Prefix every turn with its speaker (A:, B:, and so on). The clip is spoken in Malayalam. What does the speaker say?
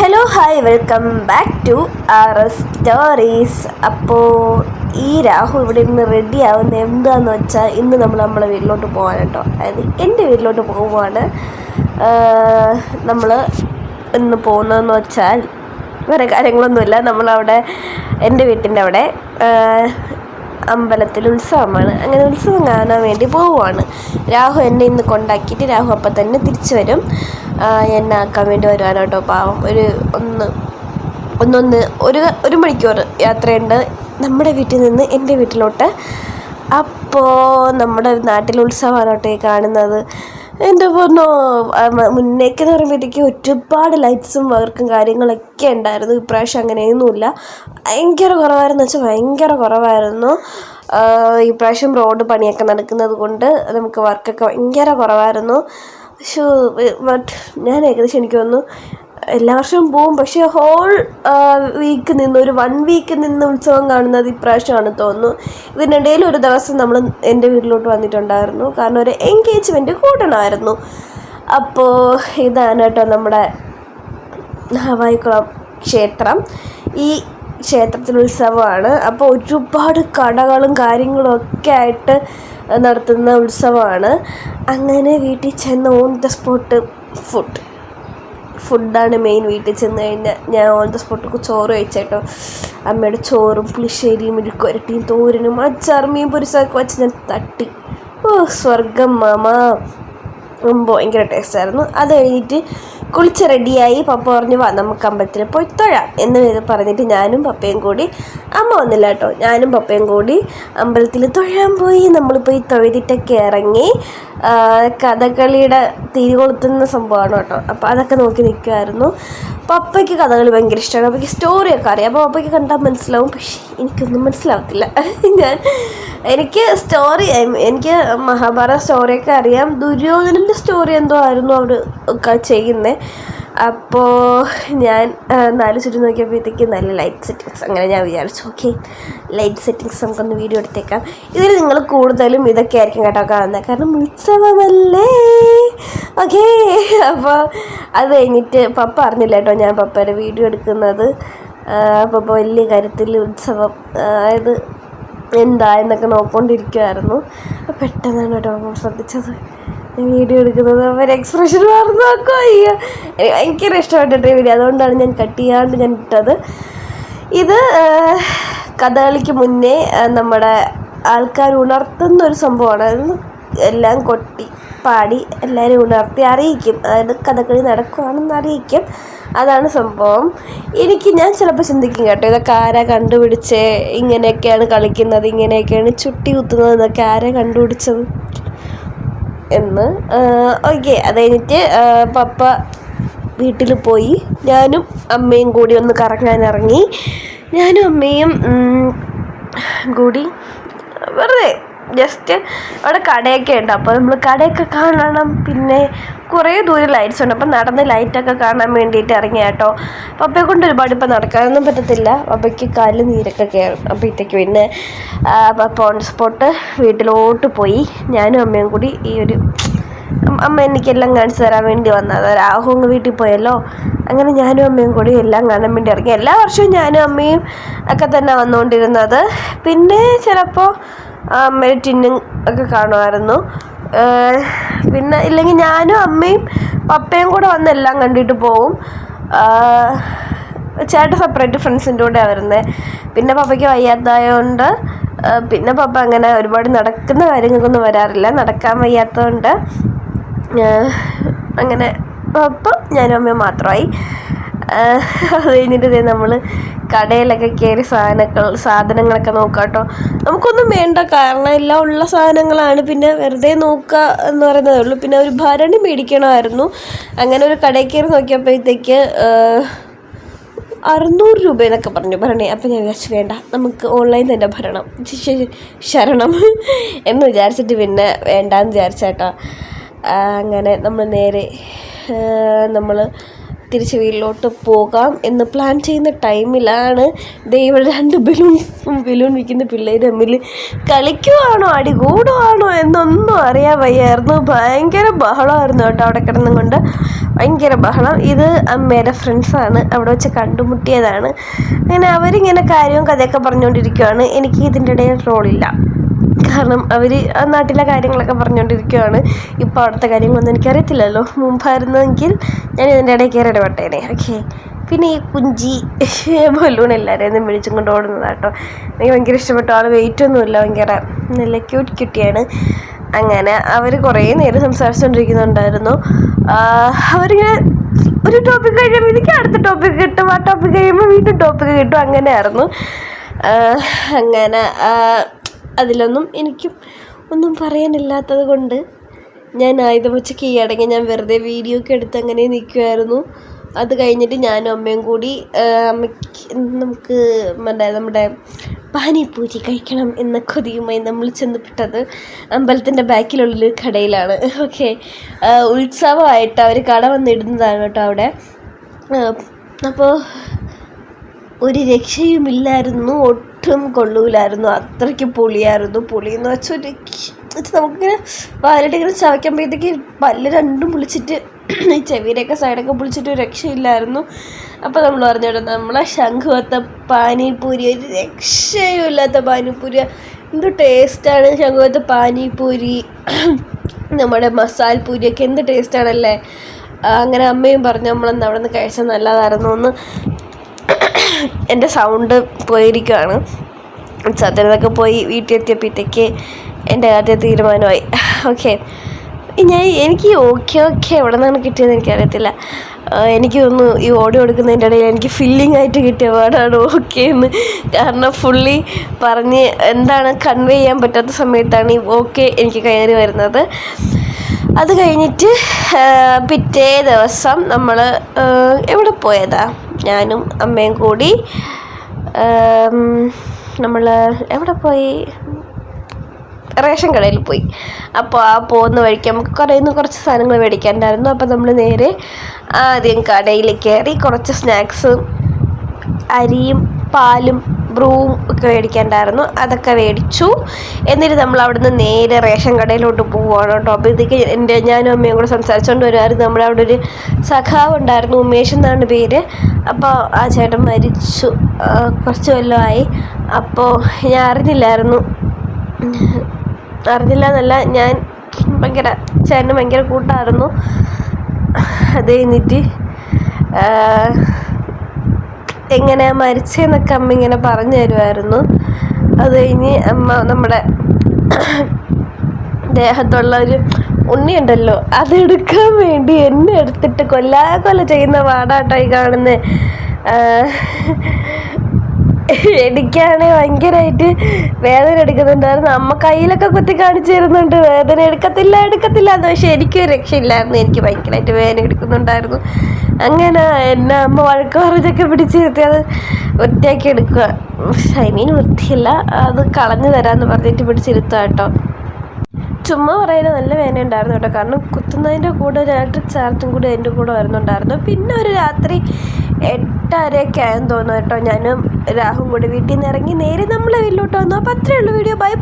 A: Hello hi welcome back to our stories. അപ്പോൾ ഈ രാഹു ഇവിടെ നിന്ന് റെഡി ആവുന്നത് എന്താണെന്ന് വെച്ചാൽ ഇന്ന് നമ്മളെ വീട്ടിലോട്ട് പോകാൻ കേട്ടോ. അതായത് എൻ്റെ വീട്ടിലോട്ട് പോവുകയാണ്. നമ്മൾ ഇന്ന് പോകുന്നതെന്ന് വെച്ചാൽ വേറെ കാര്യങ്ങളൊന്നുമില്ല. നമ്മളവിടെ എൻ്റെ വീട്ടിൻ്റെ അവിടെ അമ്പലത്തിൽ ഉത്സവമാണ്. അങ്ങനെ ഉത്സവം കാണാൻ വേണ്ടി പോവുകയാണ്. രാഹു എന്നെ ഇന്ന് കൊണ്ടാക്കിയിട്ട് രാഹു അപ്പം തന്നെ തിരിച്ചു വരും. എന്നെ ആക്കാൻ വേണ്ടി വരുവാണ് കേട്ടോ. പാവം ഒരു മണിക്കൂർ യാത്രയുണ്ട് നമ്മുടെ വീട്ടിൽ നിന്ന് എൻ്റെ വീട്ടിലോട്ട്. അപ്പോൾ നമ്മുടെ നാട്ടിൽ ഉത്സവമാണ് കേട്ടോ ഈ കാണുന്നത്. എൻ്റെ പൊന്നോ, മുന്നേക്കെന്ന് പറയുമ്പോഴത്തേക്ക് ഒരുപാട് ലൈറ്റ്സും വർക്കും കാര്യങ്ങളൊക്കെ ഉണ്ടായിരുന്നു. ഇപ്രാവശ്യം അങ്ങനെയൊന്നുമില്ല. ഭയങ്കര കുറവായിരുന്നു വെച്ചാൽ ഭയങ്കര കുറവായിരുന്നു. ഇപ്രാവശ്യം റോഡ് പണിയൊക്കെ നടക്കുന്നത് കൊണ്ട് നമുക്ക് വർക്കൊക്കെ ഭയങ്കര കുറവായിരുന്നു. ബട്ട് ഞാൻ ഏകദേശം എനിക്ക് തോന്നുന്നു എല്ലാ വർഷവും പോവും, പക്ഷേ ഹോൾ വീക്ക് നിന്ന് ഒരു 1 വീക്ക് നിന്ന് ഉത്സവം കാണുന്നത് ഇപ്രാവശ്യമാണ് തോന്നുന്നു. ഇതിനിടയിൽ ഒരു ദിവസം നമ്മൾ എൻ്റെ വീട്ടിലോട്ട് വന്നിട്ടുണ്ടായിരുന്നു, കാരണം ഒരു എൻഗേജ്മെൻറ്റ് കൂടണമായിരുന്നു. അപ്പോൾ ഇതാണ് കേട്ടോ നമ്മുടെ ഹവായിക്കുളം ക്ഷേത്രം. ഈ ക്ഷേത്രത്തിൽ ഉത്സവമാണ്. അപ്പോൾ ഒരുപാട് കടകളും കാര്യങ്ങളും ഒക്കെ ആയിട്ട് നടത്തുന്ന ഉത്സവമാണ്. അങ്ങനെ വീട്ടിൽ ചെന്ന് ഓൺ ദ സ്പോട്ട് ഫുഡാണ് മെയിൻ. വീട്ടിൽ ചെന്ന് കഴിഞ്ഞാൽ ഞാൻ ഓൺ ദ സ്പോട്ട് ചോറ് കഴിച്ചേട്ടോ. അമ്മയുടെ ചോറും പുളിശ്ശേരിയും മെഴുക്കുവരട്ടിയും തോരനും അച്ചാറും മീൻ പൊരിച്ചതൊക്കെ വെച്ച് ഞാൻ തട്ടി. സ്വർഗം മാമ. ഭയങ്കര ടേസ്റ്റായിരുന്നു. അത് കഴിഞ്ഞിട്ട് കുളിച്ച് റെഡിയായി. പപ്പ പറഞ്ഞു വാ നമുക്ക് അമ്പലത്തിൽ പോയി തൊഴാം എന്ന് പറഞ്ഞിട്ട് ഞാനും പപ്പയും കൂടി, അമ്മ വന്നില്ല കേട്ടോ, ഞാനും പപ്പയും കൂടി അമ്പലത്തിൽ തൊഴാൻ പോയി. നമ്മൾ പോയി തൊഴുതിട്ടൊക്കെ ഇറങ്ങി. കഥകളിയുടെ തിരികൊളുത്തുന്ന സംഭവമാണ് കേട്ടോ. അപ്പോൾ അതൊക്കെ നോക്കി നിൽക്കുമായിരുന്നു. പപ്പയ്ക്ക് കഥകളി ഭയങ്കര ഇഷ്ടമാണ്. പപ്പയ്ക്ക് സ്റ്റോറിയൊക്കെ അറിയാം. അപ്പോൾ പപ്പയ്ക്ക് കണ്ടാൽ മനസ്സിലാവും, പക്ഷേ എനിക്കൊന്നും മനസ്സിലാവത്തില്ല. എനിക്ക് മഹാഭാരത സ്റ്റോറിയൊക്കെ അറിയാം. ദുര്യോധനൻ്റെ സ്റ്റോറി എന്തോ ആയിരുന്നു അവിടെ ചെയ്യുന്നത്. അപ്പോൾ ഞാൻ 4 ചുറ്റും നോക്കിയപ്പോഴത്തേക്ക് നല്ല ലൈറ്റ് സെറ്റിങ്സ്. അങ്ങനെ ഞാൻ വിചാരിച്ചു ഓക്കെ, ലൈറ്റ് സെറ്റിങ്സ് നമുക്കൊന്ന് വീഡിയോ എടുത്തേക്കാം. ഇതിൽ നിങ്ങൾ കൂടുതലും ഇതൊക്കെ ആയിരിക്കും കേട്ടോ കാണുന്നത്, കാരണം ഉത്സവമല്ലേ. ഓക്കെ, അപ്പോൾ അത് കഴിഞ്ഞിട്ട് പപ്പ അറിഞ്ഞില്ല കേട്ടോ ഞാൻ പപ്പയുടെ വീഡിയോ എടുക്കുന്നത്. പപ്പ വലിയ കാര്യത്തിൽ ഉത്സവം അതായത് എന്താ എന്നൊക്കെ നോക്കിക്കൊണ്ടിരിക്കുമായിരുന്നു. പെട്ടെന്നാണ് കേട്ടോ ശ്രദ്ധിച്ചത് വീഡിയോ എടുക്കുന്നത്. അവർ എക്സ്പ്രഷൻ മാറുന്ന നോക്കുക. അയ്യോ, ഭയങ്കര ഇഷ്ടപ്പെട്ടിട്ട് വീഡിയോ, അതുകൊണ്ടാണ് ഞാൻ കട്ട് ചെയ്യാണ്ട് ഞാൻ ഇട്ടത്. ഇത് കഥകളിക്ക് മുന്നേ നമ്മുടെ ആൾക്കാർ ഉണർത്തുന്ന ഒരു സംഭവമാണ്. അത് എല്ലാം കൊട്ടി പാടി എല്ലാവരും ഉണർത്തി അറിയിക്കും, അതായത് കഥകളി നടക്കുകയാണെന്ന് അറിയിക്കും. അതാണ് സംഭവം. ഞാൻ ചിലപ്പോൾ ചിന്തിക്കും കേട്ടോ, ഇതൊക്കെ ആരാ കണ്ടുപിടിച്ചേ, ഇങ്ങനെയൊക്കെയാണ് കളിക്കുന്നത്, ഇങ്ങനെയൊക്കെയാണ് ചുട്ടി കുത്തുന്നത് എന്നൊക്കെ ആരാ കണ്ടുപിടിച്ചത് എന്ന്. ഓക്കെ, അത് കഴിഞ്ഞിട്ട് പപ്പ വീട്ടിൽ പോയി. ഞാനും അമ്മയും കൂടി ഒന്ന് കറങ്ങാൻ ഇറങ്ങി. ഞാനും അമ്മയും കൂടി വെറുതെ ജസ്റ്റ് അവിടെ കടയൊക്കെ ഉണ്ട്. അപ്പോൾ നമ്മൾ കടയൊക്കെ കാണണം. പിന്നെ കുറേ ദൂരം ലൈറ്റ്സ് ഉണ്ട്. അപ്പോൾ നടന്ന് ലൈറ്റൊക്കെ കാണാൻ വേണ്ടിയിട്ട് ഇറങ്ങിയ കേട്ടോ. പപ്പയെ കൊണ്ട് ഒരുപാട് ഇപ്പം നടക്കാനൊന്നും പറ്റത്തില്ല, പപ്പയ്ക്ക് കാലിൽ നീരൊക്കെ കയറും. അപ്പോഴത്തേക്ക് പിന്നെ പപ്പ ഓൺ സ്പോട്ട് വീട്ടിലോട്ട് പോയി. ഞാനും അമ്മയും കൂടി അമ്മ എനിക്കെല്ലാം കാണിച്ചു തരാൻ വേണ്ടി വന്നത്. രാഹു അങ്ങ് വീട്ടിൽ പോയല്ലോ. അങ്ങനെ ഞാനും അമ്മയും കൂടി എല്ലാം കാണാൻ വേണ്ടി ഇറങ്ങി. എല്ലാ വർഷവും ഞാനും അമ്മയും ഒക്കെ തന്നെ വന്നുകൊണ്ടിരുന്നത്. പിന്നെ ചിലപ്പോൾ അമ്മയുടെ ടിന്നും ഒക്കെ കാണുമായിരുന്നു. പിന്നെ ഇല്ലെങ്കിൽ ഞാനും അമ്മയും പപ്പയും കൂടെ വന്ന് എല്ലാം കണ്ടിട്ട് പോവും. ചേട്ടൻ സെപ്പറേറ്റ് ഫ്രണ്ട്സിൻ്റെ കൂടെയാണ് വരുന്നത്. പിന്നെ പപ്പയ്ക്ക് വയ്യാത്തതായതുകൊണ്ട് പിന്നെ പപ്പ അങ്ങനെ ഒരുപാട് നടക്കുന്ന കാര്യങ്ങൾക്കൊന്നും വരാറില്ല, നടക്കാൻ വയ്യാത്തതുകൊണ്ട്. അങ്ങനെ പപ്പ ഞാനും അമ്മയും മാത്രമായി. അത് കഴിഞ്ഞിട്ട് നമ്മൾ കടയിലൊക്കെ കയറി സാധനങ്ങളൊക്കെ നോക്കാം കേട്ടോ. നമുക്കൊന്നും വേണ്ട, കാരണം എല്ലാം ഉള്ള സാധനങ്ങളാണ്. പിന്നെ വെറുതെ നോക്കുക എന്ന് പറയുന്നതേ ഉള്ളൂ. പിന്നെ ഒരു ഭരണി മേടിക്കണമായിരുന്നു. അങ്ങനെ ഒരു കടയിൽ കയറി നോക്കിയപ്പോഴത്തേക്ക് 600 രൂപ എന്നൊക്കെ പറഞ്ഞു ഭരണി. അപ്പം ഞാൻ വിചാരിച്ചു വേണ്ട, നമുക്ക് ഓൺലൈൻ തന്നെ ശരണം എന്ന് വിചാരിച്ചിട്ട് പിന്നെ വേണ്ടാന്ന് വിചാരിച്ചേട്ടോ. അങ്ങനെ നമ്മൾ നേരെ തിരിച്ച് വീട്ടിലോട്ട് പോകാം എന്ന് പ്ലാൻ ചെയ്യുന്ന ടൈമിലാണ് ഇവിടെ 2 ബലൂൺ വിൽക്കുന്ന പിള്ളേർ തമ്മിൽ കളിക്കുവാണോ അടി കൂടുവാണോ എന്നൊന്നും അറിയാൻ വയ്യായിരുന്നു. ഭയങ്കര ബഹളമായിരുന്നു കേട്ടോ അവിടെ കിടന്നും കൊണ്ട്, ഭയങ്കര ബഹളം. ഇത് അമ്മയുടെ ഫ്രണ്ട്സാണ്, അവിടെ വെച്ച് കണ്ടുമുട്ടിയതാണ്. അങ്ങനെ അവരിങ്ങനെ കാര്യവും കഥയൊക്കെ പറഞ്ഞുകൊണ്ടിരിക്കുകയാണ്. എനിക്ക് ഇതിൻ്റെ ഇടയിൽ റോളില്ല, കാരണം അവർ ആ നാട്ടിലെ കാര്യങ്ങളൊക്കെ പറഞ്ഞുകൊണ്ടിരിക്കുകയാണ്. ഇപ്പോൾ അവിടുത്തെ കാര്യങ്ങളൊന്നും എനിക്കറിയത്തില്ലല്ലോ. മുമ്പായിരുന്നെങ്കിൽ ഞാൻ ഇതിൻ്റെ ഇടയിൽ കയറി ഇടപെട്ടേനെ. ഓക്കെ. പിന്നെ ഈ കുഞ്ചി ബലൂൺ എല്ലാവരെയും വിളിച്ചും കൊണ്ട് ഓടുന്നതാട്ടോ. എനിക്ക് ഭയങ്കര ഇഷ്ടപ്പെട്ടു. ആൾ വെയിറ്റൊന്നുമില്ല, ഭയങ്കര നല്ല ക്യൂട്ട് ക്യൂട്ടിയാണ്. അങ്ങനെ അവർ കുറേ നേരം സംസാരിച്ചുകൊണ്ടിരിക്കുന്നുണ്ടായിരുന്നു. അവരിങ്ങനെ ഒരു ടോപ്പിക് കഴിയുമ്പോൾ എനിക്ക് അടുത്ത ടോപ്പിക് കിട്ടും, ആ ടോപ്പിക് കഴിയുമ്പോൾ വീണ്ടും ടോപ്പിക് കിട്ടും, അങ്ങനെയായിരുന്നു. അങ്ങനെ അതിലൊന്നും എനിക്കും ഒന്നും പറയാനില്ലാത്തത് കൊണ്ട് ഞാൻ ആയുധം വെച്ച് കീഴടങ്ങി. ഞാൻ വെറുതെ വീഡിയോ ഒക്കെ എടുത്ത് അങ്ങനെ നിൽക്കുമായിരുന്നു. അത് കഴിഞ്ഞിട്ട് ഞാനും അമ്മയും കൂടി നമുക്ക് നമ്മുടെ പാനിപൂരി കഴിക്കണം എന്ന കൊതിയുമായി നമ്മൾ ചെന്നപ്പെട്ടത് അമ്പലത്തിൻ്റെ ബാക്കിലുള്ളൊരു കടയിലാണ്. ഓക്കെ. ഉത്സവമായിട്ട് അവർ കട വന്നിടുന്നതാണ് കേട്ടോ അവിടെ. അപ്പോൾ ഒരു രക്ഷയുമില്ലായിരുന്നു, ഒട്ടും കൊള്ളൂലായിരുന്നു, അത്രയ്ക്ക് പുളിയായിരുന്നു. പുളിയെന്ന് വെച്ചാൽ നമുക്കിങ്ങനെ വാലിട്ട് ഇങ്ങനെ ചവയ്ക്കുമ്പോഴത്തേക്ക് പല്ല് രണ്ടും പൊളിച്ചിട്ട് ഈ ചെവിയുടെയൊക്കെ സൈഡൊക്കെ പൊളിച്ചിട്ട് ഒരു രക്ഷയില്ലായിരുന്നു. അപ്പോൾ നമ്മൾ പറഞ്ഞോട്ടെ, നമ്മളെ ശംഖുവത്ത പാനിപൂരി, ഒരു രക്ഷയുമില്ലാത്ത പാനിപൂരി. എന്ത് ടേസ്റ്റാണ് ശംഖുവത്ത പാനിപൂരി, നമ്മുടെ മസാല പൂരിയൊക്കെ എന്ത് ടേസ്റ്റാണല്ലേ. അങ്ങനെ അമ്മയും പറഞ്ഞു നമ്മളന്ന് അവിടെ നിന്ന് കഴിച്ചാൽ നല്ലതായിരുന്നു എന്ന്. എൻ്റെ സൗണ്ട് പോയിരിക്കുകയാണ്. സത്യനൊക്കെ പോയി വീട്ടിൽ എത്തിയപ്പോഴത്തേക്ക് എൻ്റെ ആദ്യ തീരുമാനമായി. ഓക്കെ. എനിക്ക് ഓക്കെ എവിടെ നിന്നാണ് കിട്ടിയതെന്ന് എനിക്കറിയത്തില്ല. എനിക്ക് തോന്നുന്നു ഈ ഓഡിയോ എടുക്കുന്നതിൻ്റെ ഇടയിൽ എനിക്ക് ഫീലിംഗ് ആയിട്ട് കിട്ടിയ വേർഡാണ് ഓക്കെ എന്ന്. കാരണം ഫുള്ളി പറഞ്ഞ് എന്താണ് കൺവേ ചെയ്യാൻ പറ്റാത്ത സമയത്താണ് ഈ ഓക്കെ എനിക്ക് കയറി വരുന്നത്. അത് കഴിഞ്ഞിട്ട് പിറ്റേ ദിവസം നമ്മൾ എവിടെ പോയതാ, ഞാനും അമ്മയും കൂടി നമ്മൾ എവിടെ പോയി, റേഷൻ കടയിൽ പോയി. അപ്പോൾ ആ പോകുന്ന വഴിക്ക് നമുക്ക് കുറച്ച് സാധനങ്ങൾ മേടിക്കാനുണ്ടായിരുന്നു. അപ്പോൾ നമ്മൾ നേരെ ആദ്യം കടയിൽ കയറി കുറച്ച് സ്നാക്സ്, അരിയും പാലും ബ്രൂവും ഒക്കെ മേടിക്കാനുണ്ടായിരുന്നു. അതൊക്കെ മേടിച്ചു. എന്നിട്ട് നമ്മൾ അവിടുന്ന് നേരെ റേഷൻ കടയിലോട്ട് പോവുകയാണ് കേട്ടോ. അപ്പോഴത്തേക്ക് ഞാനും അമ്മയും കൂടെ സംസാരിച്ചുകൊണ്ട് വരുമായിരുന്നു. നമ്മളവിടെ ഒരു സഖാവ് ഉണ്ടായിരുന്നു, ഉമേഷ് എന്നാണ് പേര്. അപ്പോൾ ആ ചേട്ടൻ മരിച്ചു, കുറച്ച് കൊല്ലമായി. അപ്പോൾ ഞാൻ അറിഞ്ഞില്ല എന്നല്ല, ഞാൻ ചേട്ടന് ഭയങ്കര കൂട്ടായിരുന്നു. അത് കഴിഞ്ഞിട്ട് എങ്ങനെയാണ് മരിച്ചതെന്നൊക്കെ അമ്മ ഇങ്ങനെ പറഞ്ഞു തരുമായിരുന്നു. അത് കഴിഞ്ഞ് അമ്മ നമ്മുടെ ദേഹത്തുള്ള ഒരു ഉണ്ണിയുണ്ടല്ലോ അതെടുക്കാൻ വേണ്ടി എന്നെ എടുത്തിട്ട് കൊല്ല ചെയ്യുന്ന പാടാട്ടായി കാണുന്നത്. എനിക്കാണെങ്കിൽ ഭയങ്കരമായിട്ട് വേദന എടുക്കുന്നുണ്ടായിരുന്നു. അമ്മ കയ്യിലൊക്കെ കുത്തി കാണിച്ചു തരുന്നുണ്ട്, വേദന എടുക്കത്തില്ല എന്ന്. പക്ഷെ എനിക്കൊരു രക്ഷയില്ലായിരുന്നു, എനിക്ക് ഭയങ്കരമായിട്ട് വേദന എടുക്കുന്നുണ്ടായിരുന്നു. അങ്ങനെ എന്നെ അമ്മ വഴക്ക് പറഞ്ഞൊക്കെ പിടിച്ചിരുത്തി അത് വൃത്തിയാക്കി എടുക്കുക. വൃത്തിയില്ല, അത് കളഞ്ഞു തരാമെന്ന് പറഞ്ഞിട്ട് പിടിച്ചിരുത്തുക കേട്ടോ. ചുമ്മാ പറയുന്നത് നല്ല വേദന ഉണ്ടായിരുന്നു കേട്ടോ. കാരണം കുത്തുന്നതിൻ്റെ കൂടെ ഒരു ഇലക്ട്രിക് ചാർജും കൂടി അതിൻ്റെ കൂടെ വരുന്നുണ്ടായിരുന്നു. പിന്നെ ഒരു രാത്രി 8:30 ആയെന്ന് തോന്നുന്നു കേട്ടോ. ഞാനും രാഹും കൂടി വീട്ടിൽ നിന്ന് ഇറങ്ങി നേരെ നമ്മളെ വീട്ടിലോട്ട് വന്നു. അപ്പോൾ അത്രയേ ഉള്ളൂ വീഡിയോ. ബൈ.